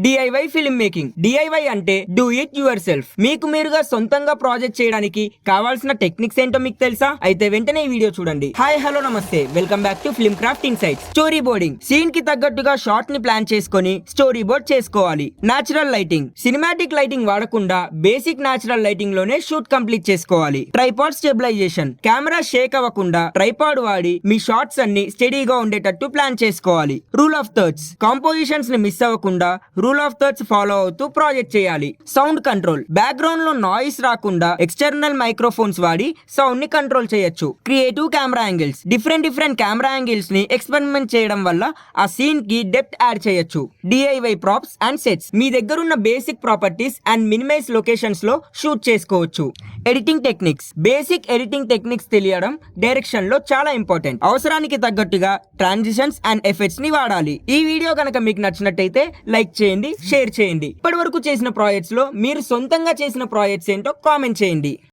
DIY film making. DIY అంటే do it your self. మీకు మీరుగా సొంతంగా ప్రాజెక్ట్ చేయడానికి కావాల్సిన టెక్నిక్స్ ఏంటో మీకు తెలుసా? అయితే వెంటనే ఈ వీడియో చూడండి. హాయ్ హలో నమస్తే, welcome back to film craft insights. Story boarding. Scene కి తగ్గట్టుగా షార్ట్ ని ప్లాన్ చేసుకొని స్టోరీ బోర్డ్ చేసుకోవాలి. Natural lighting. సినిమాటిక్ లైటింగ్ వాడకుండా బేసిక్ నేచురల్ లైటింగ్ లోనే షూట్ కంప్లీట్ చేసుకోవాలి. Tripod stabilisation. కెమెరా షేక్ అవ్వకుండా ట్రైపాడ్ వాడి మీ షార్ట్స్ అన్ని స్టడీగా ఉండేటట్టు ప్లాన్ చేసుకోవాలి. Rule of thirds. కాంపోజిషన్స్ ని మిస్ అవ్వకుండా రూల్ ఆఫ్ థర్డ్స్ ఫాలో అవుతూ ప్రాజెక్ట్ చేయాలి. Sound control. బ్యాక్గ్రౌండ్ లో నాయిస్ రాకుండా ఎక్స్టర్నల్ మైక్రోఫోన్స్ వాడి సౌండ్ ని కంట్రోల్ చేయొచ్చు. Creative camera angles. Different camera angles ని ఎక్స్పెరిమెంట్ చేయడం వల్ల ఆ సీన్ కి డెప్త్ యాడ్ చేయొచ్చు. DIY props and sets. మీ దగ్గర ఉన్న basic properties and minimise locations లో షూట్ చేసుకోవచ్చు. Editing techniques. Basic editing techniques తెలియడం డైరెక్షన్ లో చాలా ఇంపార్టెంట్. అవసరానికి తగ్గట్టుగా ట్రాన్సిషన్స్ అండ్ ఎఫెక్ట్స్ ని వాడాలి. ఈ వీడియో కనుక మీకు నచ్చినట్టయితే లైక్ చేయండి, షేర్ చేయండి. ఇప్పటి వరకు చేసిన ప్రాజెక్ట్స్ లో మీరు సొంతంగా చేసిన ప్రాజెక్ట్స్ ఏంటో కామెంట్ చేయండి.